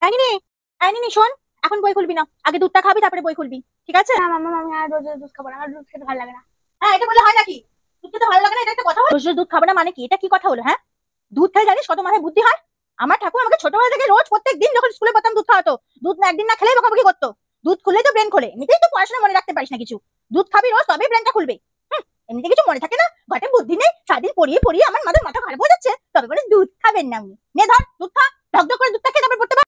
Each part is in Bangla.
আনিনি আনিনি শোন, এখন বই খুলবি না, আগে দুধটা খাবি তারপরে বই খুলবি, ঠিক আছে? না মাম্মা, আমি আর রোজ রোজ দুধ খাবো না, আমার দুধ খেতে ভালো লাগে না। হ্যাঁ, এটা বললে হয় নাকি? দুধ খেতে ভালো লাগে না, এটা একটা কথা হলো? রোজ রোজ দুধ খাবে না মানে কি? এটা কি কথা হলো? হ্যাঁ, দুধ খেলে জানিস কত মাথায় বুদ্ধি হয়? আমার ঠাকুর আমাকে ছোটবেলা থেকে রোজ প্রত্যেক দিন যখন স্কুলে পড়তাম দুধ খাওয়াতো। দুধ না একদিন না খেলেই বকাবকি করতো। দুধ খুললেই তো ব্রেন খোলে, এমনিতেই তো পড়াশোনা মনে রাখতে পারিস না কিছু। দুধ খাবি রোজ, তবেই ব্রেনটা খুলবে। এমনিতে কিছু মনে থাকে না, ঘটে বুদ্ধি নেই, সারাদিন পড়িয়ে পড়িয়ে আমার মাথা খারাপ হয়ে যাচ্ছে, তবে বলে দুধ খাবেন না উনি। নে ধর দুধ খা, ঢকঢক করে দুধটা খেয়ে তারপর পড়তে পার।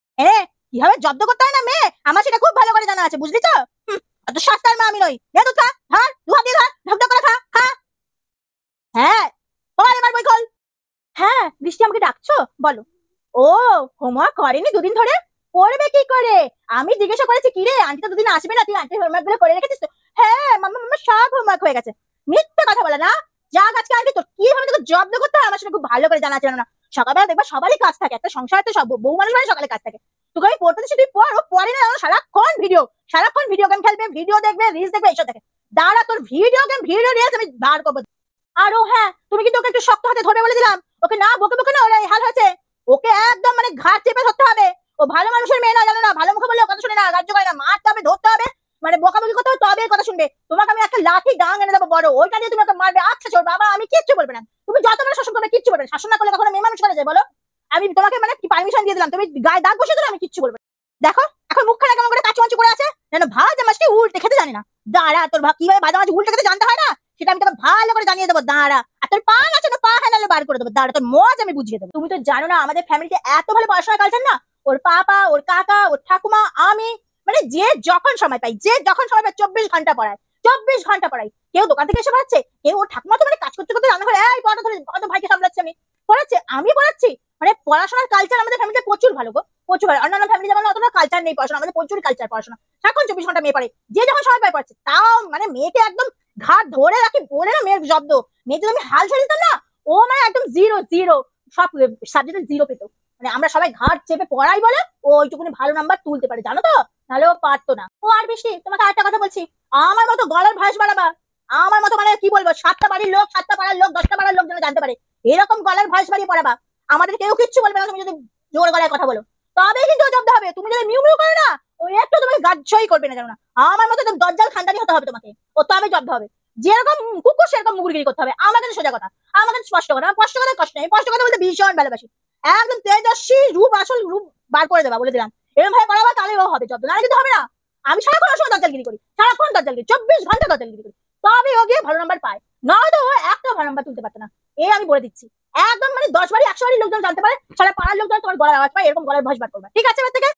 কিভাবে জব্দ করতে হয় না মেয়ে, আমার সেটা খুব ভালো করে জানা আছে, বুঝলি তো? অত সস্তার মা আমি নই। নে দুধ খা, ধর দু হাত দিয়ে ধর, ঢকঢক করে খা খা। হ্যাঁ, বল এবার বই খোল। হ্যাঁ, বৃষ্টি আমাকে ডাকছো, বলো। ও, হোমওয়ার্ক করেনি দুদিন ধরে? পড়বে কি করে? আমি জিজ্ঞাসা করেছি কি রে, আন্টি তো দুদিন আসবে না, তুই আন্টির হোমওয়ার্ক গুলো করে রেখেছিস তো? হ্যাঁ মাম্মা, মাম্মা সব হোমওয়ার্ক হয়ে গেছে। মিথ্যে কথা বলে না। যাক আজকে আন্টি তোর কিভাবে তোকে জব্দ করতে হয় আমার সেটা খুব ভালো করে জানা আছে না। সকালবেলা দেখবা সবারই কাজ থাকে, একটা সংসারে তো সব বউ মানুষ মানে সকালে কাজ থাকে। তোকে আমি পড়তে দিচ্ছি তুই পড়, ও পড়ে না, সারাক্ষণ ভিডিও গেম খেলবে, ভিডিও দেখবে, রিলস দেখবে, এইসব দেখে। দাঁড়া তোর ভিডিও গেম ভিডিও রিলস আমি বার করবো। আর ও হ্যাঁ, তুমি কিন্তু ওকে একটু শক্ত হাতে ধরে বলে দিলাম, ওকে না বকে বকে না ওর এই হাল হয়েছে। ওকে একদম মানে ঘাট চেপে ধরতে হবে। ও ভালো মানুষের মেয়ে না, জানো না? ভালো মুখে বললে কথা শুনে না, রাজ্য করে না, মারতে হবে, ধরতে হবে, মানে বকাবকি করতে হবে, তবে কথা শুনবে। তোমাকে আমি একটা লাঠি ডাং এনে দেবো বড়, ওইটা দিয়ে তুমি ওকে মারবে। আচ্ছা চোর বাবা, আমি কিচ্ছু বলবে না, তুমি যত বড় শাসন করবে কিচ্ছু বলবে না। শাসন না করলে কখনো মেয়ে মানুষ করা যায় বলো? আমি তোমাকে মানে কি পারমিশন দিয়ে দিলাম, তুমি গায়ে দাগ বসে দিলে আমি কিচ্ছু বলবো না। দেখো এখন মুখখানা কেমন করে কাচু মাচু করে আছে, যেন ভাজা মাছটি উল্টে খেতে জানি না। দাঁড়া তোর কিভাবে ভাজা মাছ উল্টে খেতে জানতে হয় না, সেটা আমি তোকে ভালো করে জানিয়ে দেবো। দাঁড়া, আর তোর পা আছে না, পা হ্যান্ডেলে বার করে দেবো। দাঁড়া তোর মজ আমি বুঝিয়ে দেবো। তুমি তো জানো না আমাদের ফ্যামিলিতে এত ভালো পড়াশোনা কালচার না। ওর পাপা, ওর কাকা, ওর ঠাকুমা, আমি, মানে যে যখন সময় পাই, 24 ঘন্টা পড়ায়। 24 ঘন্টা পড়াই। কেউ দোকান থেকে এসে পড়াচ্ছে, কেউ ওর ঠাকুমা তো মানে কাজ করতে করতে রান্না করে এই পড়া ধরে হয়তো ভাইকে সামলাচ্ছে, আমি পড়াচ্ছি। মানে পড়াশোনার কালচার আমাদের ফ্যামিলিতে প্রচুর ভালো গো, প্রচুর ভালো। অন্যান্য ফ্যামিলি যেমন অতটা কালচার নেই পড়াশোনা, আমাদের প্রচুর কালচার পড়াশোনা। সারাক্ষণ 24 ঘন্টা মেয়ে পড়ে, যে যখন সময় পায় পড়ছে। তাও মানে মেয়েকে একদম ঘাট ধরে রাখি বলে না মেয়ের জব্দ। মেয়ে যদি আমি হাল ছেড়ে দিতাম না, ও মানে একদম জিরো জিরো, সব সাবজেক্টে জিরো পেতো। মানে আমরা সবাই ঘাট চেপে পড়াই বলে ও ওইটুকুনি ভালো নাম্বার তুলতে পারে, জানো তো? নাহলে ও পারতো না। ও আর বৃষ্টি, তোমাকে আরেকটা কথা বলছি, আমার মতো গলার ভয়েস বাড়াবা, আমার মতো মানে কি বলবো, 7টা বাড়ির লোক, 7টা পাড়ার লোক, 10টা পাড়ার লোক যেন জানতে পারে, এরকম গলার ভয়েস বাড়িয়ে পড়াবা। আমাদের কেউ কিচ্ছু বলবে না তুমি যদি জোর গলায় কথা বলো, তবেই কিন্তু ও জব্দ হবে। তুমি যদি মিউ মিউ করে না, ওই একটু তোমাকে গাজ্জই করবে না, জানো না? আমার মতো একদম দজ্জাল খানদানি হতে হবে তোমাকে, ও তবে জব্দ হবে। যেরকম কুকুর সেরকম মুগুরগিরি করতে হবে। আমার কাছে সোজা কথা, আমার কাছে স্পষ্ট কথা, স্পষ্ট কথা কষ্ট নেই, স্পষ্ট কথা বলতে ভীষণ ভালোবাসি। একদম তেজস্বী রূপ, আসল রূপ বার করে দেবা, বলে দিলাম। এরকম ভাবে পড়াবা, তাহলে ও হবে জব্দ, নাহলে কিন্তু হবে না। আমি সারাক্ষণ ওর সময় দজ্জালগিরি করি, সারাক্ষণ দজ্জালগিরি, 24 ঘন্টা দজ্জালগিরি করি, তবে ও গিয়ে ভালো নাম্বার পায়। নয়তো ও একটা ভালো নাম্বার তুলতে পারতো না, আমি বলে দিচ্ছি। একদম মানে 10 বাড়ি 100 বাড়ির লোকজন জানতে পারে, সারা পাড়ার লোকজন তোমার গলার আওয়াজ পায়, এরকম গলার ভয়েস বার করবে, ঠিক আছে? এবার থেকে